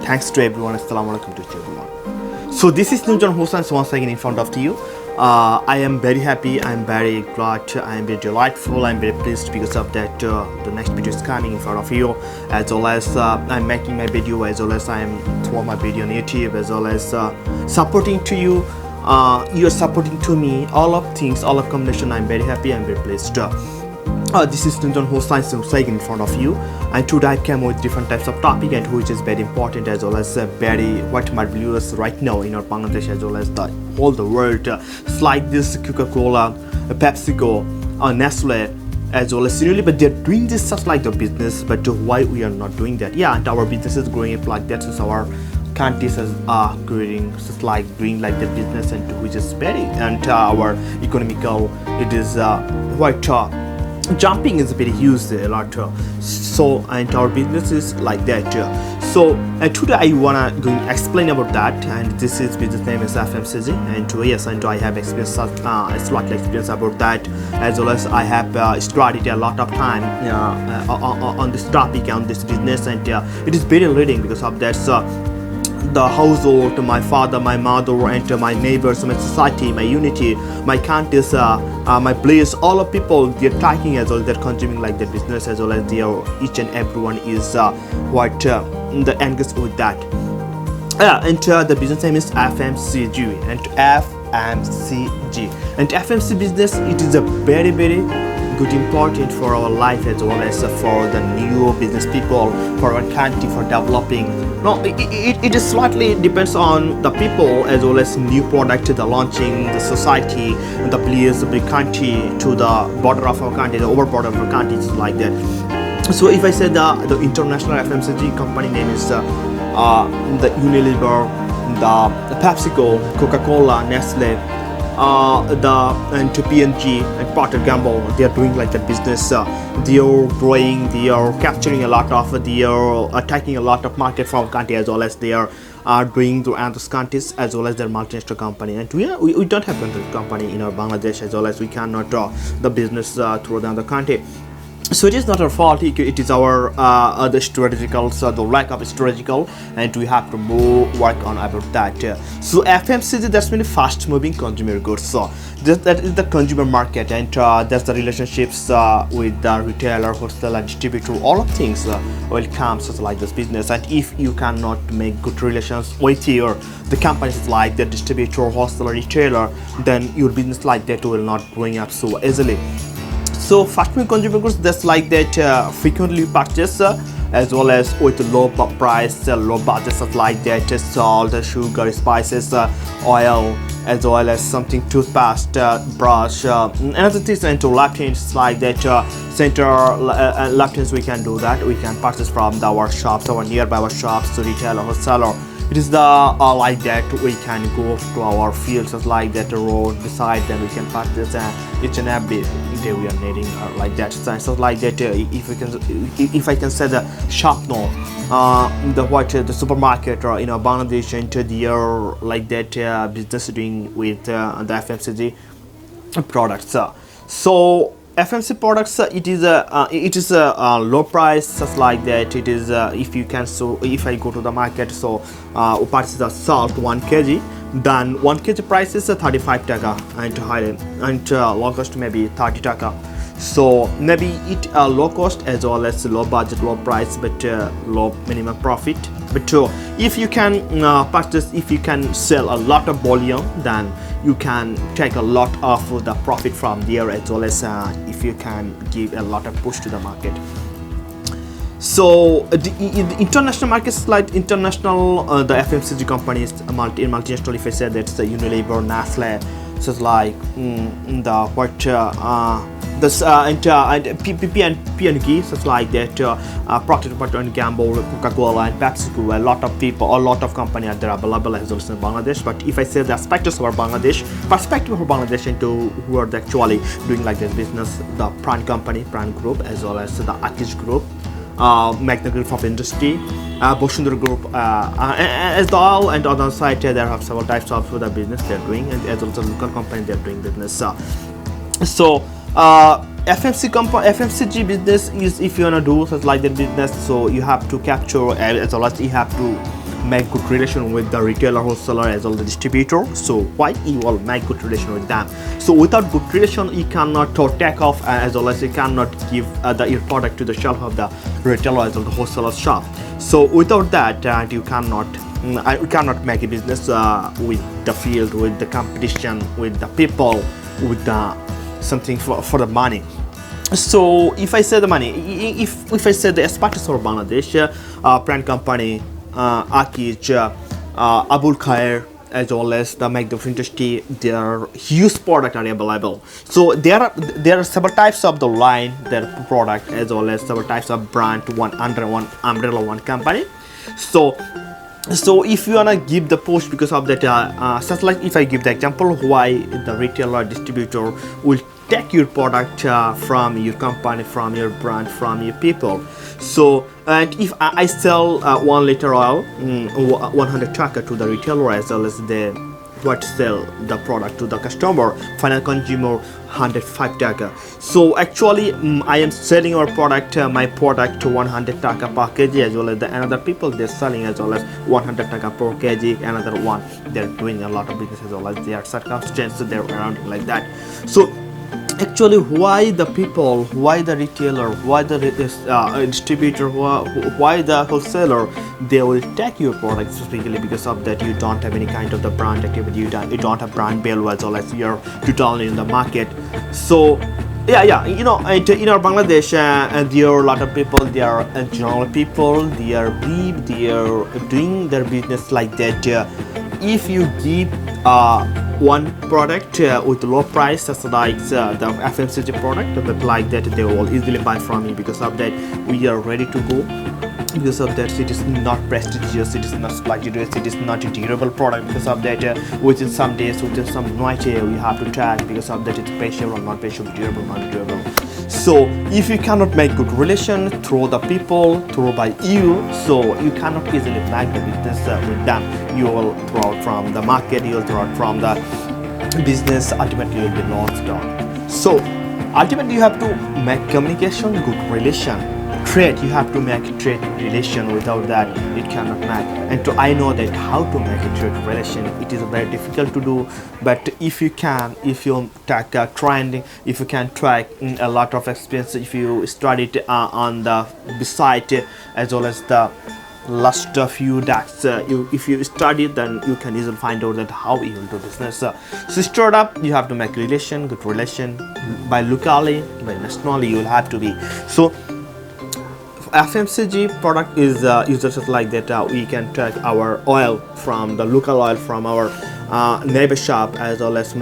thanks to everyone. Assalamu alaikum to everyone. So this is Nujan Hossain once again in front of you. I am very happy, I am very glad, I am very delightful, I am very pleased because of that the next video is coming in front of you, as well as I am making my video, as well as I am through my video on YouTube, as well as supporting to you. You are supporting to me, all of things, all of combination. I am very happy, I am very pleased. This is Nujan Hossain in front of you, and today I came with different types of topic and which is very important, as well as very what my viewers right now in our Bangladesh, as well as the whole the world. It's like this Coca-Cola, PepsiCo, Nestle, as well as really, but they're doing this just like the business, but why we are not doing that? Yeah, and our business is growing up like that, since our countries are growing just like doing like the business, and which is very, and our economical, it is quite jumping is very huge a lot, so and our business is like that. So today I wanna go and explain about that, and this is business name is FMCG, and yes, and I have experience, slightly experience about that, as well as I have studied a lot of time on this topic, on this business, and it is very leading because of that. The household, my father, my mother, and my neighbors, my society, my unity, my countries, my place, all of people, they're talking as well, they're consuming like the business, as well as they are, each and everyone is what the engaged with that. And the business name is FMCG, and FMCG, and FMC business, it is a very good important for our life, as well as for the new business people, for our country, for developing. No, it is slightly depends on the people, as well as new product, the launching, the society, the players, the country, to the border of our country, the over border of our country, is like that. So if I say the international FMCG company name is the Unilever, the PepsiCo, Coca-Cola, Nestle, and P&G and Procter & Gamble, they are doing like that business. They are growing, they are capturing a lot of, they are attacking a lot of market from country, as well as they are doing through other countries, as well as their multinational company. And we don't have a company in our Bangladesh, as well as we cannot draw the business through the other country. So it is not our fault, it is our the strategical, so the lack of strategical, and we have to work on about that. So FMCG, that's really fast moving consumer goods, so that is the consumer market, and that's the relationships with the retailer, wholesaler, distributor, all of things will come such like this business. And if you cannot make good relations with the companies like the distributor, wholesaler, retailer, then your business like that will not growing up so easily. So fast moving consumer goods, that's like that frequently purchase, as well as with low price, low budget, stuff like that, salt, sugar, spices, oil, as well as something toothpaste, brush, another things, and laptops like that, center laptops, we can do that. We can purchase from our shops, our nearby our shops, to retailer, wholesaler. It is the like that we can go to our fields, just like that, road beside, then we can purchase each and every day we are needing like that. So like that, if I can say the shop no, the supermarket or Bangladesh, into the like that business doing with the FMCG products. So FMC products, it is a low price, just like that. It is if you can, so if I go to the market, so purchase the salt 1 kg, then 1 kg price is 35 taka, and high, and low cost maybe 30 taka. So maybe it low cost, as well as low budget, low price, but low minimum profit. But if you can purchase, if you can sell a lot of volume, then you can take a lot of the profit from there, as well as if you can give a lot of push to the market. So the international markets, like international, the FMCG companies, multinational, if I say that's the Unilever, Nestle, so it's like the what this and P&G, such like that, Procter & Gamble, Coca-Cola, and PepsiCo. A lot of people, a lot of companies are there available as well as in Bangladesh. But if I say the perspective of Bangladesh into who are actually doing like this business, the Pran company, Pran Group, as well as the Akish Group, Magna Group of Industry, Boshundar Group, as well, and on the side there have several types of the business they're doing, and as well as the local company they're doing business. So FMCG business is, if you wanna do such like that business, so you have to capture, as well as you have to make good relation with the retailer, wholesaler as well the distributor. So why you will make good relation with them? So without good relation you cannot take off, as well as you cannot give your product to the shelf of the retailer as well the wholesaler shop. So without that you cannot make a business with the field, with the competition, with the people, with the something for the money. So if I say the money, if I say the Espartus or Bangladesh brand company, Akij, Abul Khair, as well as the make the industry, their huge product are available. So there are several types of the line, their product, as well as several types of brand under one umbrella, one company. So if you wanna give the post because of that, such like if I give the example why the retailer distributor will take your product from your company, from your brand, from your people. So and if I sell 1 liter oil, 100 taka to the retailer, as well as the what sell the product to the customer, final consumer 105 taka. So actually I am selling our product, my product to 100 taka per kg, as well as the another people they're selling as well as 100 taka per kg. Another one they're doing a lot of business as well as their circumstances they're around like that. So actually why the people, why the retailer, why the distributor, why the wholesaler, they will take your product specifically because of that you don't have any kind of the brand activity, you don't have brand value as well as you're totally in the market. So yeah, you know, in our Bangladesh there are a lot of people, they are general people, they are doing their business like that. If you give one product with low price, just like the FMCG product, but like that they will easily buy from you because of that we are ready to go. Because of that it is not prestigious, it is not luxurious, it is not a durable product. Because of that within some days, within some night we have to tag because of that it's perishable or not perishable, durable, not durable. So if you cannot make good relation through the people, through by you, so you cannot easily make the business with them. You will throw out from the market, you will throw out from the business, ultimately you will be lost on. So ultimately you have to make communication, good relation. Trade, you have to make a trade relation. Without that it cannot make. And I know that how to make a trade relation, it is very difficult to do, but if you take a trend, if you can track a lot of experience, if you study it on the beside as well as the last few decks, if you study it, then you can easily find out that how you will do business. So startup, you have to make relation, good relation, by locally, by nationally, you will have to be. So FMCG product is just like that. We can take our oil from the local oil from our neighbor shop, as well as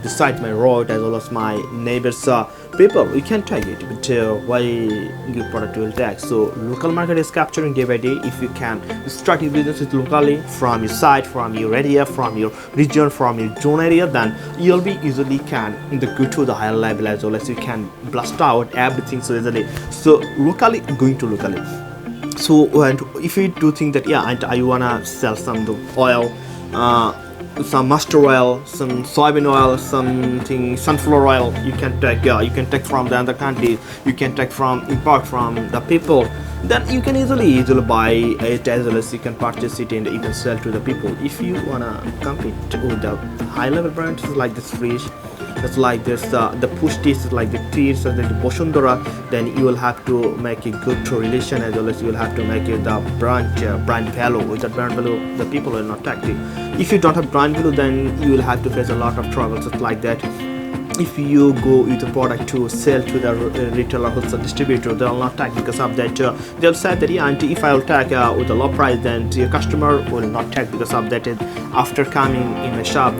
beside my road, as well as my neighbors people. We can take it, but why your product will take? So local market is capturing day by day. If you can start your business with locally from your site, from your area, from your region, from your zone area, then you'll be easily can go to the higher level, as well as you can blast out everything so easily. So locally, going to locally. So and if you do think that and I wanna sell some oil, some mustard oil, some soybean oil, something sunflower oil, you can take from the other country, you can take from import from the people, then you can easily buy it, as well as you can purchase it and you can sell to the people. If you wanna compete with the high level brands like this Frisch, it's like this the push teas, like the teas, like the Boshundara, then you will have to make a good relation, as well as you will have to make the brand value. With that brand value, the people will not take it. If you don't have brand value, then you will have to face a lot of troubles just like that. If you go with a product to sell to the retailer who's a distributor, they will not take because of that. They'll say that and if I will take with a low price, then your customer will not take because of that. After coming in my shop,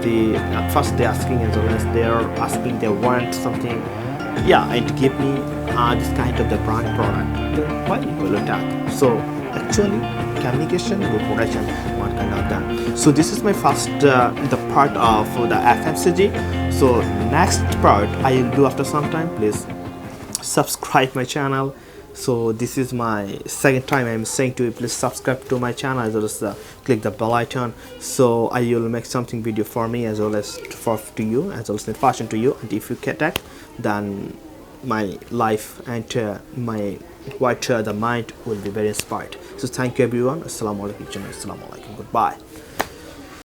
first they're asking, as well as they're asking, they want something, and give me this kind of the brand product. Then why you will attack? So actually communication, good production, one kind of done. So this is my first the part of the FMCG. So next part I will do after some time. Please subscribe my channel. So this is my second time I'm saying to you, please subscribe to my channel, as well as click the bell icon, so I will make something video for me, as well as to you, as well as passion to you. And if you get that, then my life and my quite the mind will be very inspired. So thank you everyone. Assalamu alaikum. Assalamu alaikum. Goodbye.